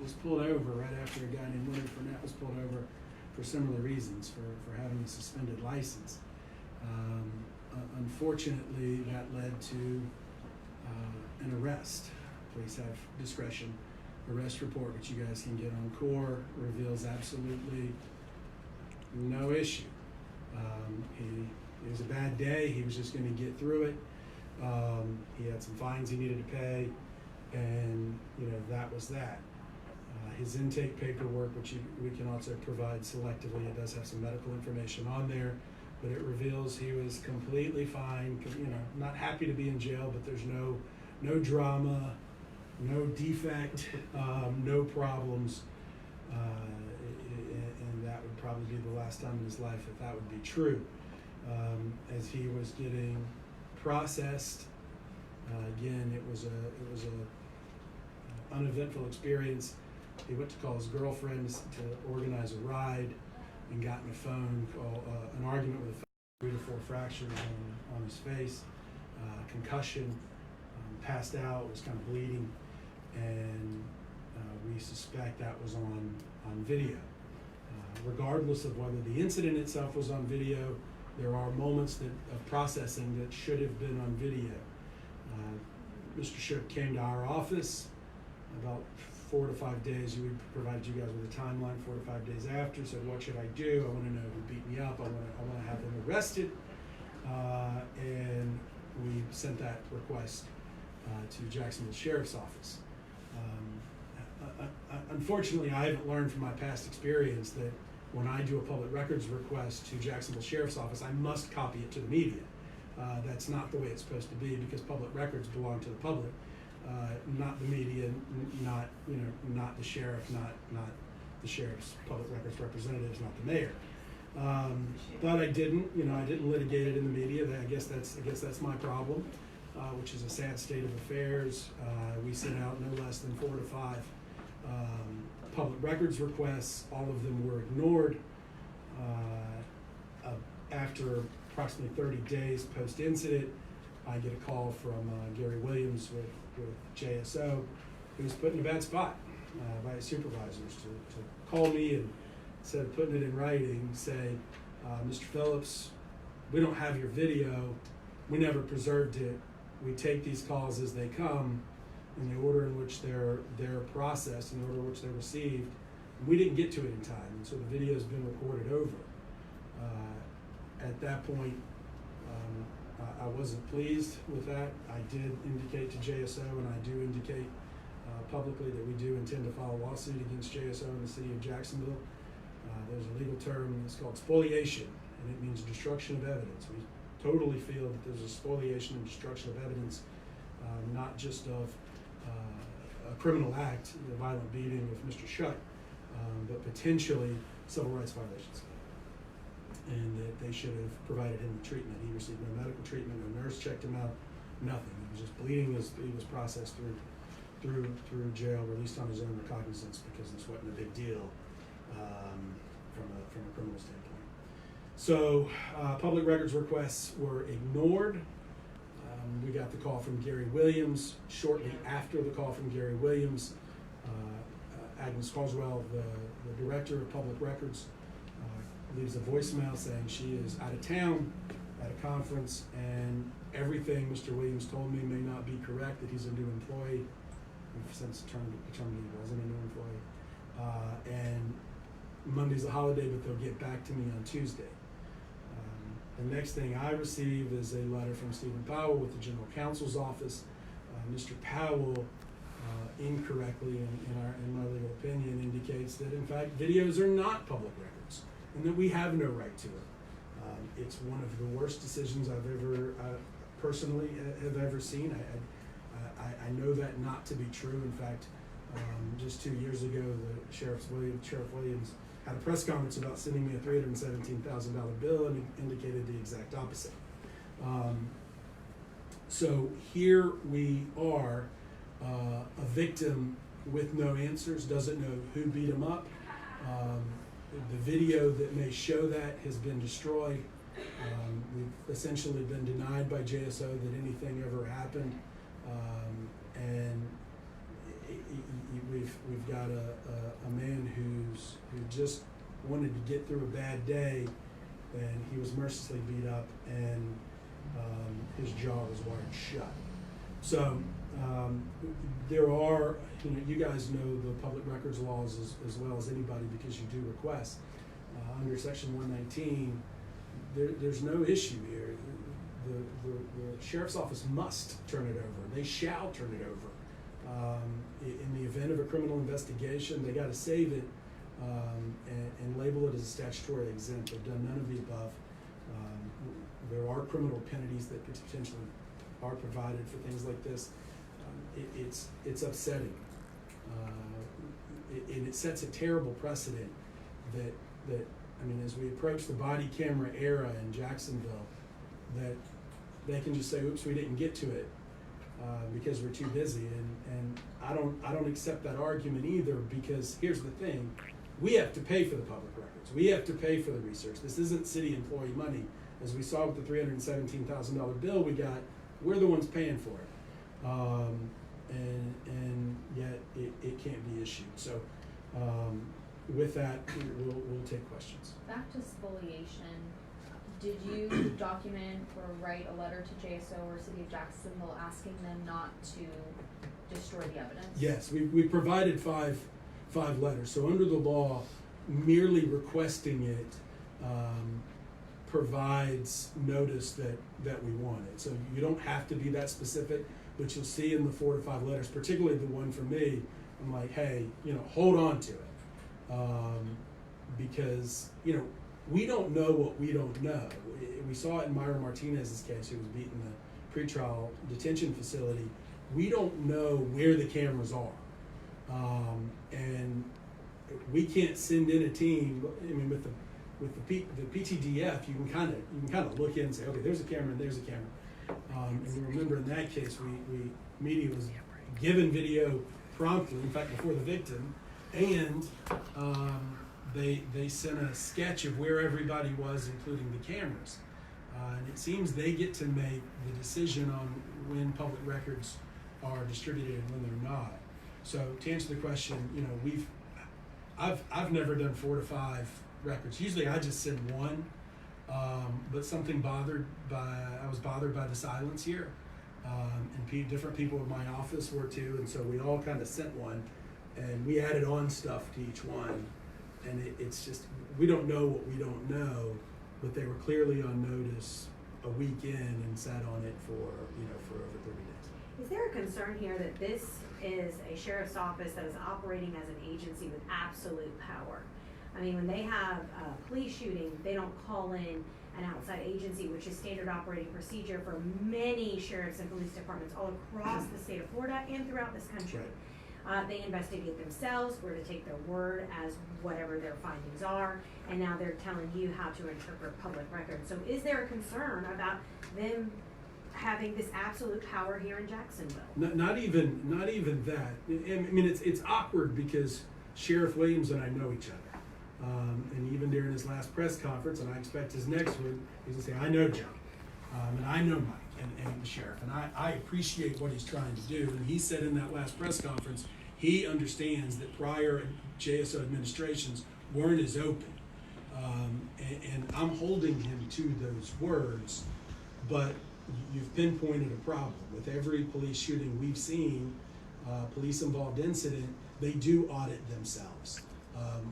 was pulled over right after a guy named Leonard Fournette was pulled over for similar reasons, for having a suspended license. Unfortunately, that led to an arrest. Police have discretion. Arrest report, which you guys can get on core, reveals absolutely no issue. It was a bad day. He was just going to get through it. He had some fines he needed to pay, and that was that. His intake paperwork, which we can also provide selectively, it does have some medical information on there, but it reveals he was completely fine. Not happy to be in jail, but there's no drama, no defect, no problems, and that would probably be the last time in his life that would be true. As he was getting processed, again, it was a uneventful experience. He went to call his girlfriend to organize a ride, and got in a phone call, an argument with a 3 to 4 fractures on his face, concussion, passed out, was kind of bleeding, and we suspect that was on video. Regardless of whether the incident itself was on video, there are moments of processing that should have been on video. Mr. Shook came to our office about 4 to 5 days. We provided you guys with a timeline 4 to 5 days after. Said, what should I do? I want to know who beat me up. I want to have him arrested. And we sent that request to Jacksonville Sheriff's Office. Unfortunately, I haven't learned from my past experience that when I do a public records request to Jacksonville Sheriff's Office, I must copy it to the media. That's not the way it's supposed to be, because public records belong to the public, not the media, not the sheriff, not the sheriff's public records representatives, not the mayor. But I didn't litigate it in the media. I guess that's my problem, which is a sad state of affairs. We sent out no less than 4 to 5 public records requests. All of them were ignored. After approximately 30 days post-incident, I get a call from Gary Williams with JSO, who was put in a bad spot by his supervisors to call me, and instead of putting it in writing, say, Mr. Phillips, we don't have your video. We never preserved it. We take these calls as they come, in the order in which they're processed, in the order in which they're received. We didn't get to it in time, and so the video's been recorded over. At that point, I wasn't pleased with that. I did indicate to JSO, and I do indicate publicly that we do intend to file a lawsuit against JSO in the city of Jacksonville. There's a legal term, it's called spoliation, and it means destruction of evidence. We totally feel that there's a spoliation and destruction of evidence, not just of a criminal act, the violent beating of Mr. Shutt, but potentially civil rights violations. And that they should have provided him the treatment. He received no medical treatment, no nurse checked him out, nothing. He was just bleeding as he was processed through jail, released on his own recognizance, because this wasn't a big deal from a criminal standpoint. So public records requests were ignored. We got the call from Gary Williams. Shortly after the call from Gary Williams, Agnes Carswell, the director of public records, leaves a voicemail saying she is out of town at a conference, and everything Mr. Williams told me may not be correct, that he's a new employee. We've since determined he wasn't a new employee. And Monday's a holiday, but they'll get back to me on Tuesday. The next thing I receive is a letter from Stephen Powell with the General Counsel's office. Mr. Powell, incorrectly, in my legal opinion, indicates that in fact videos are not public records, and that we have no right to it. It's one of the worst decisions I've ever personally have ever seen. I know that not to be true. In fact, just 2 years ago, the Sheriff Williams had a press conference about sending me a $317,000 bill, and he indicated the exact opposite. So here we are, a victim with no answers, doesn't know who beat him up. The video that may show that has been destroyed. We've essentially been denied by JSO that anything ever happened. And we've got a man who just wanted to get through a bad day, and he was mercilessly beat up, and his jaw was wired shut. So there are, you guys know the public records laws as well as anybody because you do request. Under Section 119, there's no issue here. The sheriff's office must turn it over. They shall turn it over. In the event of a criminal investigation, they got to save it and label it as a statutorily exempt. They've done none of the above. There are criminal penalties that potentially are provided for things like this. It's upsetting, and it sets a terrible precedent that I mean, as we approach the body camera era in Jacksonville, that they can just say, "Oops, we didn't get to it because we're too busy." And I don't accept that argument either, because here's the thing: we have to pay for the public records. We have to pay for the research. This isn't city employee money, as we saw with the $317,000 bill we got. We're the ones paying for it, and yet it can't be issued. So. With that, we'll take questions. Back to spoliation. Did you document or write a letter to JSO or City of Jacksonville asking them not to destroy the evidence? Yes, we provided five letters. So under the law, merely requesting it provides notice that we want it. So you don't have to be that specific, but you'll see in the 4 to 5 letters, particularly the one for me, I'm like, hey, hold on to it. Because, we don't know what we don't know. We saw it in Myra Martinez's case, who was beaten in the pretrial detention facility. We don't know where the cameras are. And we can't send in a team. I mean, with the PTDF, you can kind of look in and say, okay, there's a camera and there's a camera. And remember in that case, media was given video promptly, in fact, before the victim. And they sent a sketch of where everybody was, including the cameras. And it seems they get to make the decision on when public records are distributed and when they're not. So to answer the question, I've never done 4 to 5 records. Usually I just send one, but I was bothered by the silence here. And different people in my office were too, and so we all kind of sent one. And we added on stuff to each one, and it's just, we don't know what we don't know, but they were clearly on notice a week in and sat on it for over 30 days. Is there a concern here that this is a sheriff's office that is operating as an agency with absolute power? I mean, when they have a police shooting, they don't call in an outside agency, which is standard operating procedure for many sheriffs and police departments all across the state of Florida and throughout this country. Right. They investigate themselves. We're to take their word as whatever their findings are, and now they're telling you how to interpret public records. So is there a concern about them having this absolute power here in Jacksonville? Not even that. I mean, it's awkward because Sheriff Williams and I know each other. And even during his last press conference, and I expect his next one, he's going to say, I know John, and I know Mike. And the sheriff, and I appreciate what he's trying to do. And he said in that last press conference, he understands that prior JSO administrations weren't as open, and I'm holding him to those words. But you've pinpointed a problem with every police shooting we've seen, police-involved incident. They do audit themselves.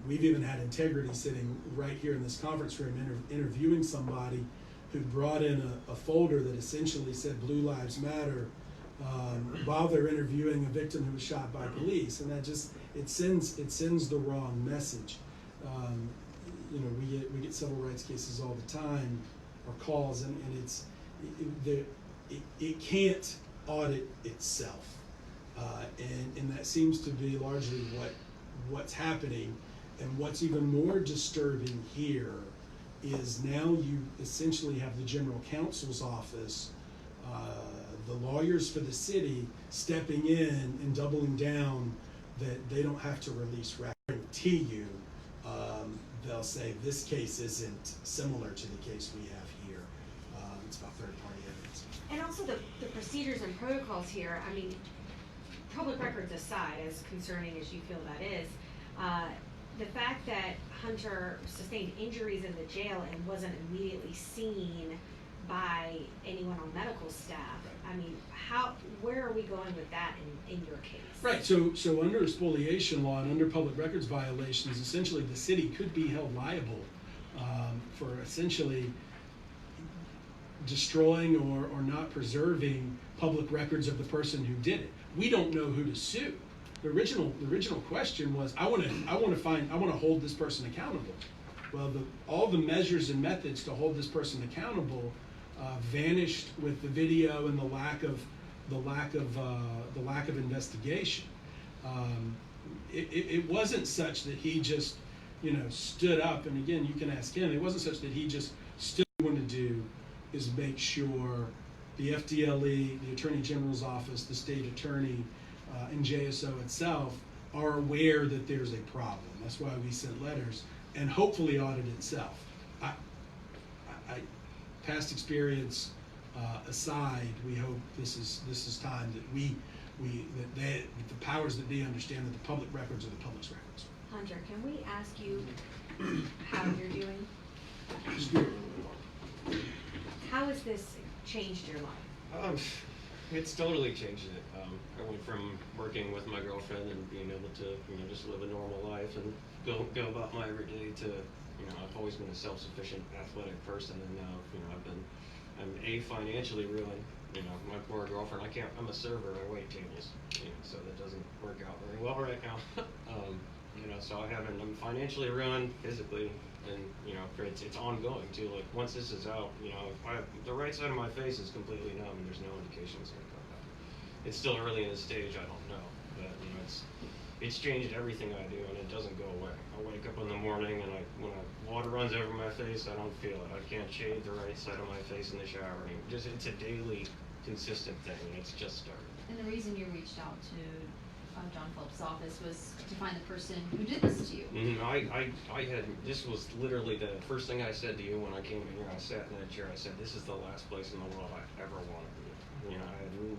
We've even had integrity sitting right here in this conference room interviewing somebody who brought in a folder that essentially said Blue Lives Matter while they're interviewing a victim who was shot by police, and that just it sends the wrong message. We get civil rights cases all the time, or calls, and it can't audit itself, and that seems to be largely what's happening. And what's even more disturbing here is now you essentially have the general counsel's office, the lawyers for the city stepping in and doubling down that they don't have to release records. I guarantee you, they'll say this case isn't similar to the case we have here. It's about third-party evidence. And also the procedures and protocols here. I mean, public records aside, as concerning as you feel that is, the fact that Hunter sustained injuries in the jail and wasn't immediately seen by anyone on medical staff, I mean, where are we going with that in your case? Right, so under spoliation law and under public records violations, essentially the city could be held liable for essentially destroying or not preserving public records of the person who did it. We don't know who to sue. The original question was, I want to hold this person accountable. Well, all the measures and methods to hold this person accountable vanished with the video and the lack of investigation. It wasn't such that he just stood up, and again you can ask him. It wasn't such that he just stood. What to do is make sure the FDLE, the Attorney General's office, the state attorney, and JSO itself are aware that there's a problem. That's why we sent letters, and hopefully audit itself. Past experience aside, we hope this is time that that the powers that be understand that the public records are the public's records. Hunter, can we ask you how you're doing? Just do it. How has this changed your life? It's totally changed it. I went from working with my girlfriend and being able to, just live a normal life and go about my everyday to, I've always been a self-sufficient athletic person, and now, I'm financially ruined. My poor girlfriend, I'm a server, I wait tables, so that doesn't work out very well right now. So I'm financially ruined physically, and, it's ongoing too. Like, once this is out, the right side of my face is completely numb, and there's no indications of it. It's still early in the stage, I don't know, but, it's changed everything I do, and it doesn't go away. I wake up in the morning, and when water runs over my face, I don't feel it. I can't shave the right side of my face in the shower. It's a daily, consistent thing, and it's just started. And the reason you reached out to John Phillips' office was to find the person who did this to you. This was literally the first thing I said to you when I came in here. I sat in that chair. I said, "This is the last place in the world I ever want to be.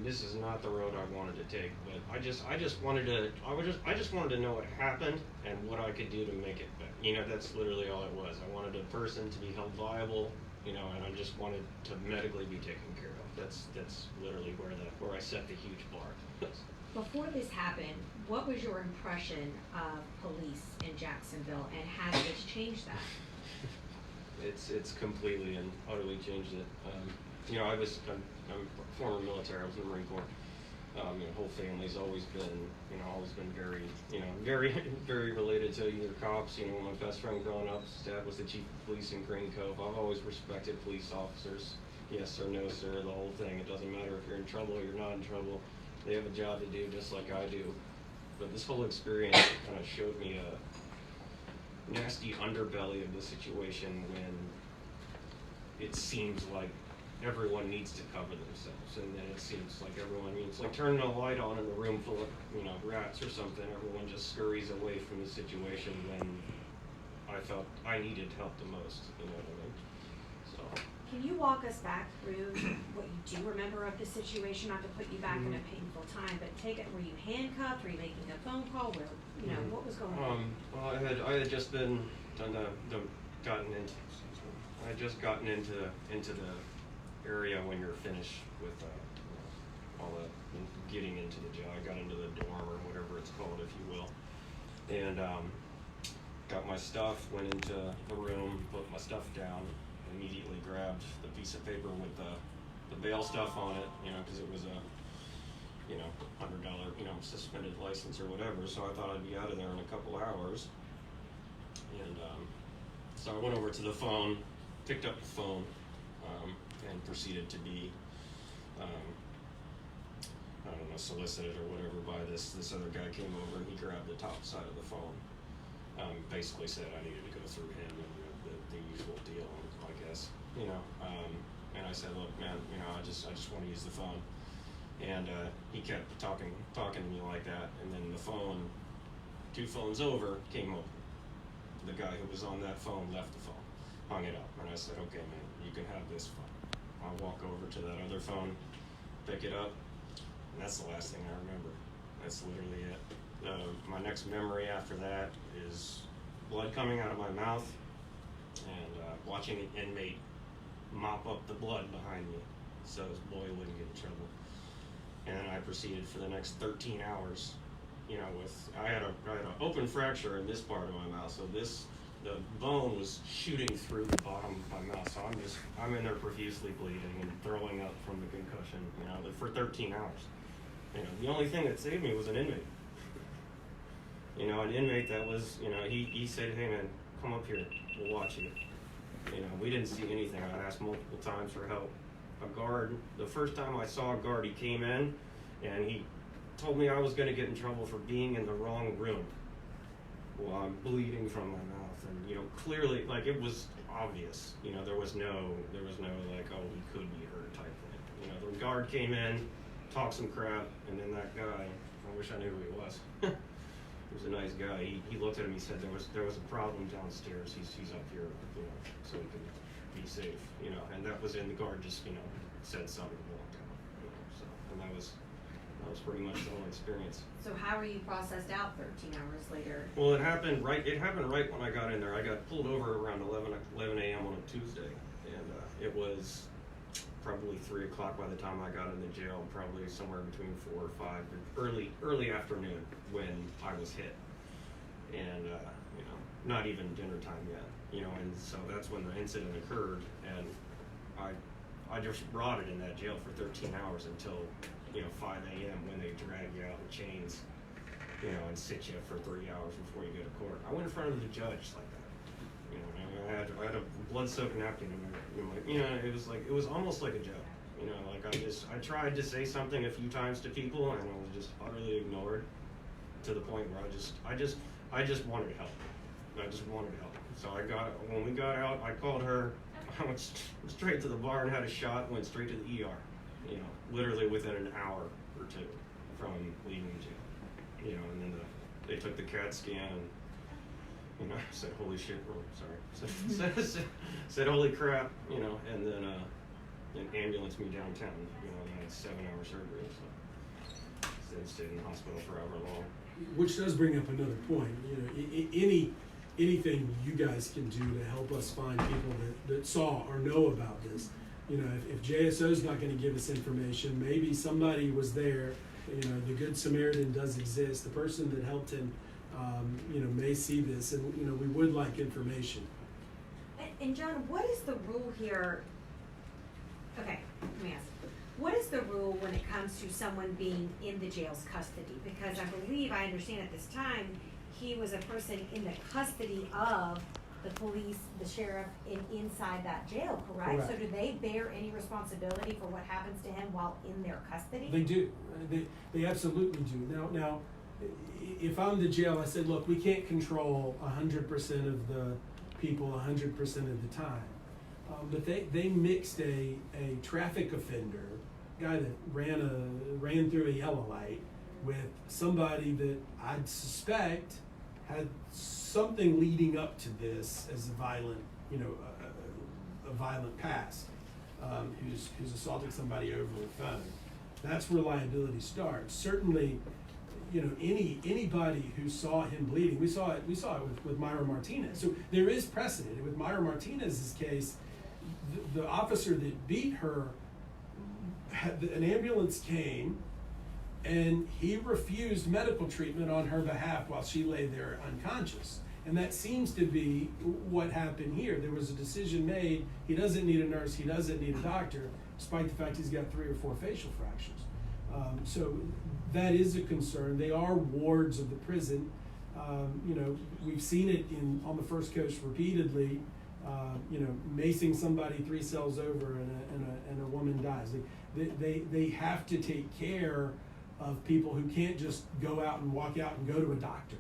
This is not the road I wanted to take." But I just wanted to know what happened and what I could do to make it better. That's literally all it was. I wanted a person to be held liable, and I just wanted to medically be taken care of. That's literally where I set the huge bar. Before this happened, what was your impression of police in Jacksonville, and has this changed that? It's completely and utterly changed it. I'm former military. I was in the Marine Corps. My whole family's always been very, very, very related to either cops. My best friend growing up, his dad was the chief of police in Green Cove. I've always respected police officers. Yes sir, no sir, the whole thing. It doesn't matter if you're in trouble or you're not in trouble. They have a job to do just like I do. But this whole experience kind of showed me a nasty underbelly of the situation when it seems like everyone needs to cover themselves, and then it seems like it's like turning a light on in a room full of rats or something. Everyone just scurries away from the situation when I felt I needed help the most. You know what I mean? So. Can you walk us back through what you do remember of the situation? Not to put you back in a painful time, but were you handcuffed? Were you making a phone call? What was going on? Well, I had just been gotten into the area when you're finished with all the getting into the jail. I got into the dorm or whatever it's called, if you will, and got my stuff, went into the room, put my stuff down, immediately grabbed the piece of paper with the bail stuff on it, because it was a $100 suspended license or whatever. So I thought I'd be out of there in a couple hours, and so I went over to the phone, picked up the phone, and proceeded to be, solicited or whatever by this other guy. Came over and he grabbed the top side of the phone, basically said I needed to go through him and the usual deal, I guess, and I said, look, man, I just want to use the phone, and he kept talking to me like that, and then the phone, 2 phones over, came over. The guy who was on that phone left the phone, hung it up, and I said, okay, man, you can have this phone. I'll walk over to that other phone, pick it up, and that's the last thing I remember. That's literally it. My next memory after that is blood coming out of my mouth and watching an inmate mop up the blood behind me so his boy wouldn't get in trouble. And then I proceeded for the next 13 hours, you know, I had an open fracture in this part of my mouth, so the bone was shooting through the bottom of my mouth, so I'm in there profusely bleeding and throwing up from the concussion, you know, for 13 hours. You know, the only thing that saved me was an inmate. You know, an inmate that was, you know, he said, hey man, come up here, we'll watch you. You know, we didn't see anything. I asked multiple times for help. A guard, the first time I saw a guard, he came in and he told me I was gonna get in trouble for being in the wrong room while I'm bleeding from my mouth. And, you know, clearly, like, it was obvious, you know, there was no like, oh, he could be hurt type thing. You know, the guard came in, talked some crap, and then that guy, I wish I knew who he was. He was a nice guy. He looked at him, he said there was a problem downstairs, he's up here, you know, so he can be safe, you know, and that was in the guard just, you know, said something and walked out, you know, so, and that was pretty much the whole experience. So how were you processed out 13 hours later? Well, it happened right when I got in there. I got pulled over around 11 a.m. on a Tuesday, and it was probably 3 o'clock by the time I got into jail, probably somewhere between 4 or 5, early afternoon when I was hit, and you know, not even dinner time yet, you know, and so that's when the incident occurred, and I just rotted in that jail for 13 hours until, you know, 5 a.m. when they drag you out in chains, you know, and sit you for 3 hours before you go to court. I went in front of the judge like that, you know, and I had a blood-soaked napkin in my, you know, it was almost like a joke, you know, like I tried to say something a few times to people and I was just utterly ignored to the point where I just wanted help. I just wanted help. So when we got out, I called her. I went straight to the bar and had a shot, went straight to the ER, you know, literally within an hour or two from leaving jail, you know, and then they took the CAT scan and, you know, said, holy shit, said holy crap, you know, and then ambulance me downtown, you know, and I had 7-hour surgery, so I stayed in the hospital for however long. Which does bring up another point, you know, anything you guys can do to help us find people that saw or know about this. You know, if JSO is not going to give us information, maybe somebody was there. You know, the Good Samaritan does exist. The person that helped him, you know, may see this, and you know, we would like information. And John, what is the rule here? Okay, let me ask. What is the rule when it comes to someone being in the jail's custody? Because I understand at this time, he was a person in the custody of the police, the sheriff, inside that jail, correct? So do they bear any responsibility for what happens to him while in their custody? They do. They absolutely do. Now, if I'm the jail, I said, look, we can't control 100% of the people 100% of the time. But they mixed a traffic offender, guy that ran through a yellow light, with somebody that I'd suspect had something leading up to this as a violent, you know, a violent past, who's assaulting somebody over the phone. That's where liability starts. Certainly, you know, anybody who saw him bleeding, we saw it with Myra Martinez. So there is precedent. With Myra Martinez's case, the officer that beat her, an ambulance came, and he refused medical treatment on her behalf while she lay there unconscious. And that seems to be what happened here. There was a decision made. He doesn't need a nurse. He doesn't need a doctor, despite the fact he's got 3 or 4 facial fractures. So that is a concern. They are wards of the prison. You know, we've seen it on the First Coast repeatedly. You know, macing somebody 3 cells over and a woman dies. They have to take care of people who can't just go out and walk out and go to a doctor.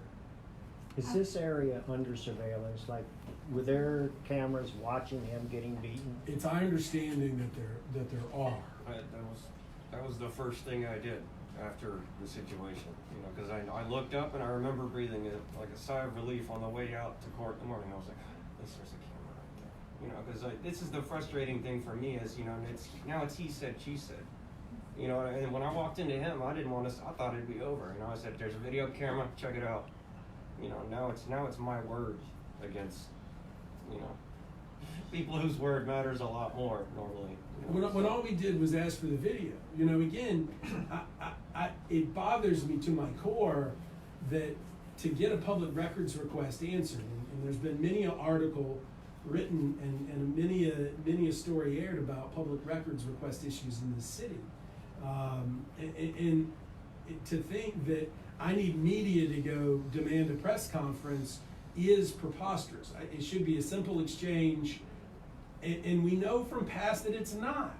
Is this area under surveillance? Like, were there cameras watching him getting beaten? It's our understanding that there are. That was the first thing I did after the situation, you know, because I looked up and I remember breathing like a sigh of relief on the way out to court in the morning. I was like, there's a camera right there, you know, because this is the frustrating thing for me is, you know, it's he said, she said. You know, and when I walked into him, I didn't want to. I thought it'd be over. You know, I said, "There's a video camera. Check it out." You know, now it's my word against, you know, people whose word matters a lot more normally. You know, When all we did was ask for the video, you know, again, it bothers me to my core that to get a public records request answered, and there's been many an article written and many a story aired about public records request issues in this city, and to think that I need media to go demand a press conference is preposterous. It should be a simple exchange. And we know from past that it's not.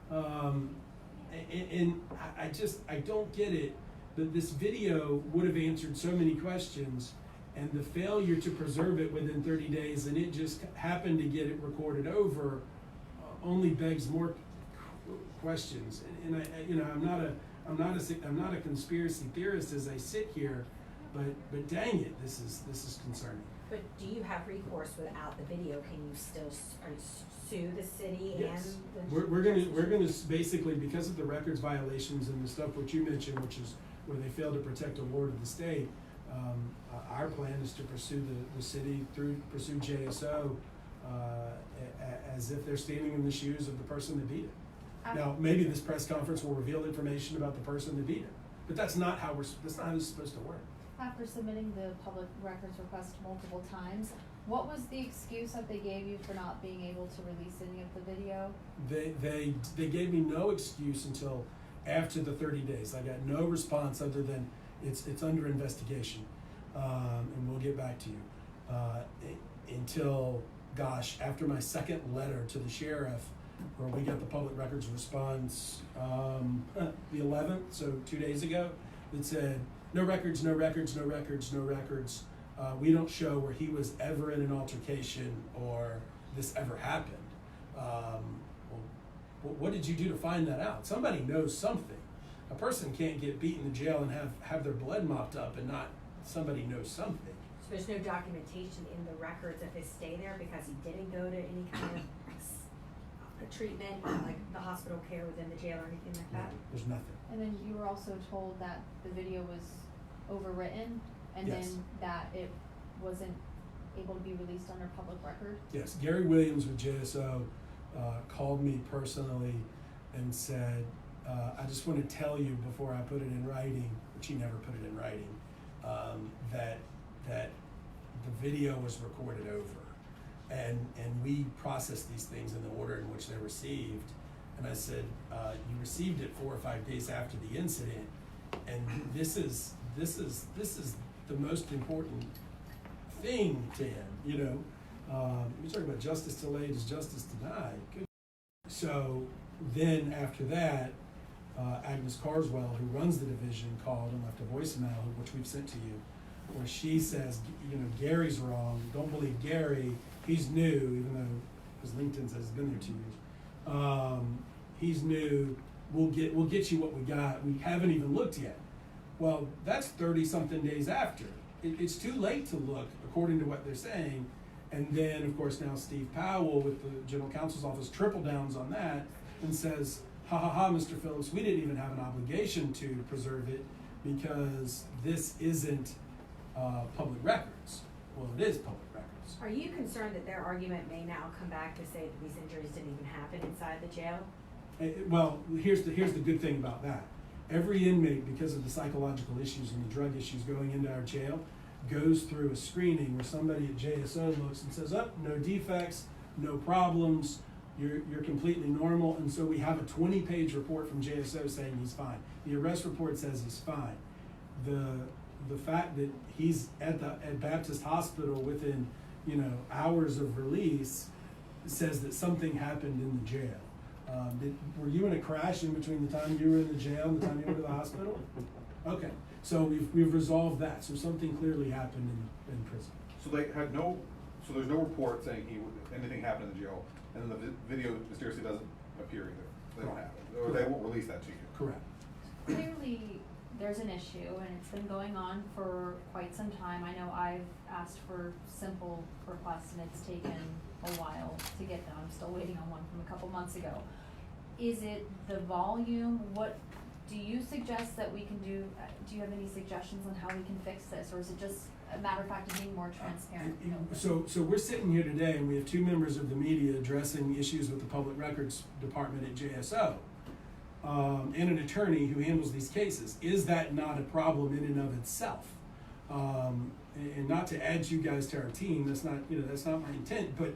And I don't get it, that this video would have answered so many questions, and the failure to preserve it within 30 days and it just happened to get it recorded over only begs more questions. And I'm not a conspiracy theorist as I sit here, but dang it, this is concerning. But do you have recourse without the video? Can you still sue the city Yes. and the? We're gonna basically, because of the records violations and the stuff which you mentioned, which is where they fail to protect a ward of the state, our plan is to pursue the city pursue JSO as if they're standing in the shoes of the person that beat it. Now, maybe this press conference will reveal information about the person that beat it, but that's not how it's supposed to work. After submitting the public records request multiple times, what was the excuse that they gave you for not being able to release any of the video? They gave me no excuse until after the 30 days. I got no response other than it's under investigation, and we'll get back to you. Until, gosh, after my second letter to the sheriff, where we got the public records response the 11th, so 2 days ago, that said, no records, no records, no records, no records. We don't show where he was ever in an altercation or this ever happened. What did you do to find that out? Somebody knows something. A person can't get beaten to jail and have their blood mopped up and not somebody knows something. So there's no documentation in the records of his stay there because he didn't go to any kind of treatment, like the hospital care within the jail or anything like that? No, there's nothing. And then you were also told that the video was overwritten, and Yes. then that it wasn't able to be released under public record? Yes, Gary Williams with JSO called me personally and said, I just want to tell you before I put it in writing, which he never put it in writing, that the video was recorded over. And we process these things in the order in which they're received. And I said, you received it 4 or 5 days after the incident, and this is the most important thing to him. You know, you talk about justice delayed is justice denied. Good. So then after that, Agnes Carswell, who runs the division, called and left a voicemail, which we've sent to you, where she says, you know, Gary's wrong. Don't believe Gary. He's new, even though his LinkedIn says he's been there 2 years. He's new. We'll get you what we got. We haven't even looked yet. Well, that's 30-something days after. It's too late to look, according to what they're saying. And then, of course, now Steve Powell with the General Counsel's Office triple downs on that and says, ha ha ha, Mr. Phillips, we didn't even have an obligation to preserve it because this isn't public records. Well, it is public records. Are you concerned that their argument may now come back to say that these injuries didn't even happen inside the jail? Well, here's the good thing about that. Every inmate, because of the psychological issues and the drug issues going into our jail, goes through a screening where somebody at JSO looks and says, oh, no defects, no problems, you're completely normal. And so we have a 20-page report from JSO saying he's fine. The arrest report says he's fine. The fact that he's at Baptist Hospital within, hours of release says that something happened in the jail. Were you in a crash in between the time you were in the jail and the time you went to the hospital? Okay, so we've resolved that. So something clearly happened in prison. So they had so there's no report saying anything happened in the jail, and then the video mysteriously doesn't appear either. They don't have it, or they won't release that to you. Correct. Clearly, there's an issue, and it's been going on for quite some time. I know I've asked for simple requests, and it's taken a while to get them. I'm still waiting on one from a couple months ago. Is it the volume? What do you suggest that we can do? Do you have any suggestions on how we can fix this, or is it just a matter of fact of being more transparent? So we're sitting here today and we have two members of the media addressing issues with the Public Records Department at JSO, and an attorney who handles these cases. Is that not a problem in and of itself? And not to add you guys to our team, that's not my intent, but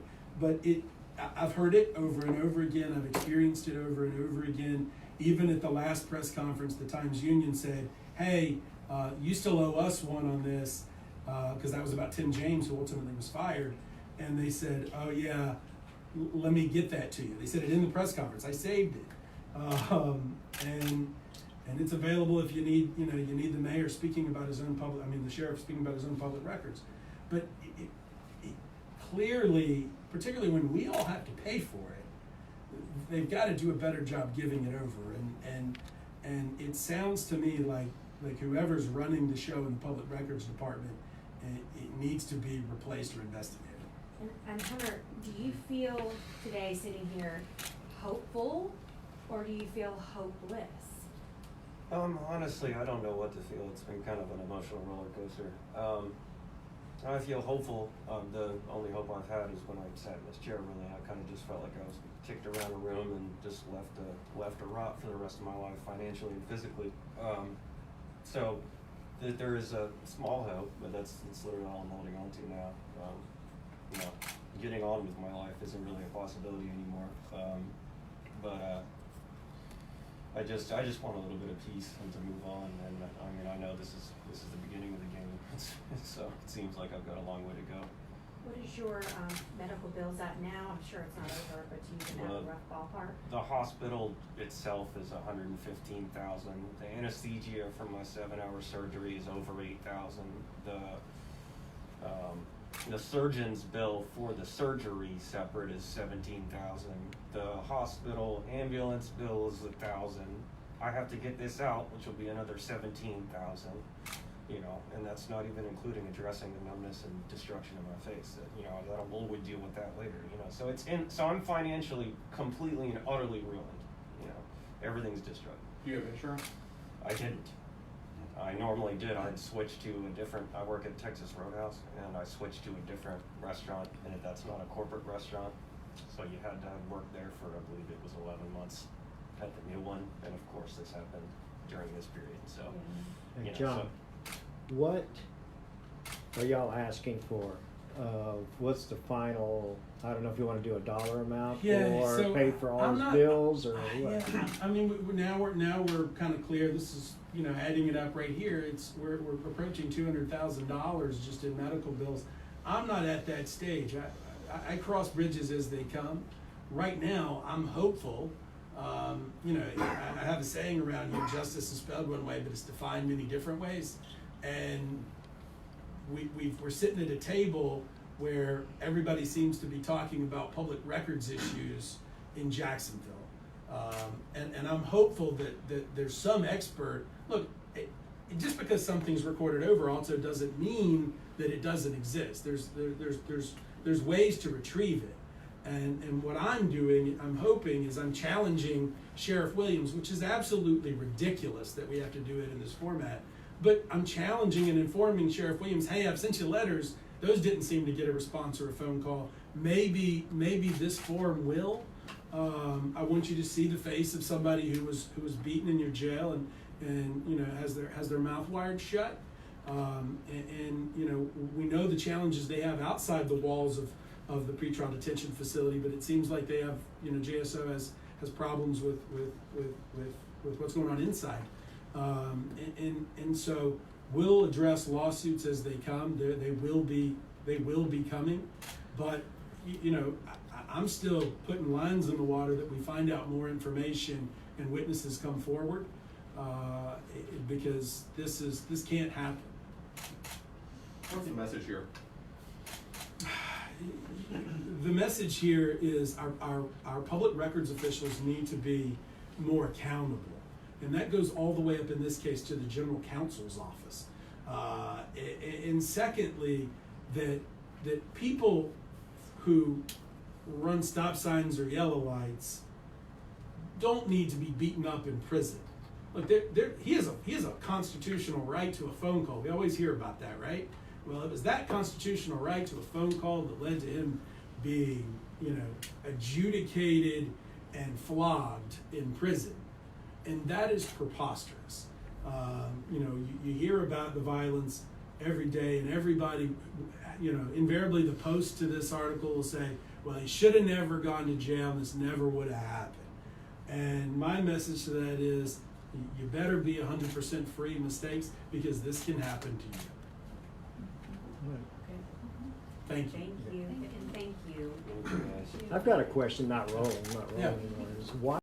I've heard it over and over again. I've experienced it over and over again. Even at the last press conference, the Times Union said, hey, you still owe us one on this, because that was about Tim James, who ultimately was fired. And they said, oh yeah, let me get that to you. They said it in the press conference. I saved it. And it's available if you need the mayor speaking about his own the sheriff speaking about his own public records. But it clearly, particularly when we all have to pay for it, they've got to do a better job giving it over. And it sounds to me like whoever's running the show in the Public Records Department, it needs to be replaced or investigated. And Hunter, do you feel today sitting here hopeful, or do you feel hopeless? Honestly, I don't know what to feel. It's been kind of an emotional roller coaster. I feel hopeful. The only hope I've had is when I sat in this chair, really. I kind of just felt like I was kicked around a room and just left to rot for the rest of my life, financially and physically. So there is a small hope, but that's literally all I'm holding on to now. Getting on with my life isn't really a possibility anymore. I just want a little bit of peace and to move on. And I know this is the beginning of the game, so it seems like I've got a long way to go. What is your medical bills at now? I'm sure it's not over, but do you even have a rough ballpark? The hospital itself is $115,000. The anesthesia for my 7-hour surgery is over $8,000. The surgeon's bill for the surgery separate is $17,000. The hospital ambulance bill is $1,000. I have to get this out, which will be another $17,000. And that's not even including addressing the numbness and destruction of my face. That we'll deal with that later. So I'm financially completely and utterly ruined. Everything's destroyed. Do you have insurance? I didn't. I normally did. I'd switch to I work at Texas Roadhouse, and I switched to a different restaurant, and that's not a corporate restaurant. So you had to work there for, I believe it was 11 months at the new one, and of course this happened during this period. So, Hey, John, what are y'all asking for? What's the final? I don't know if you want to do a dollar amount or pay for all his bills or what. Yeah, I mean, now we're kind of clear. This is adding it up right here. We're approaching $200,000 just in medical bills. I'm not at that stage. I cross bridges as they come. Right now, I'm hopeful. I have a saying around here: justice is spelled one way, but it's defined many different ways. And we're sitting at a table where everybody seems to be talking about public records issues in Jacksonville. And I'm hopeful that there's some expert. Look, just because something's recorded over also doesn't mean that it doesn't exist. There's ways to retrieve it. And what I'm doing, I'm hoping, is I'm challenging Sheriff Williams, which is absolutely ridiculous that we have to do it in this format. But I'm challenging and informing Sheriff Williams, hey, I've sent you letters. Those didn't seem to get a response or a phone call. Maybe this form will. I want you to see the face of somebody who was beaten in your jail and has their mouth wired shut. We know the challenges they have outside the walls of the pretrial detention facility, but it seems like they have JSO has problems with what's going on inside. And so we'll address lawsuits as they come. They will be coming, but I'm still putting lines in the water that we find out more information and witnesses come forward, because this can't happen. What's the message here? The message here is our public records officials need to be more accountable. And that goes all the way up, in this case, to the general counsel's office. And secondly, that people who run stop signs or yellow lights, don't need to be beaten up in prison. Like he has a constitutional right to a phone call. We always hear about that, right? Well, it was that constitutional right to a phone call that led to him being, adjudicated and flogged in prison, and that is preposterous. You hear about the violence every day, and everybody, invariably the post to this article will say, well, he should have never gone to jail, and this never would have happened. And my message to that is, you better be 100% free of mistakes, because this can happen to you. Thank you. Thank you, and thank you. I've got a question, not rolling, Yeah. Why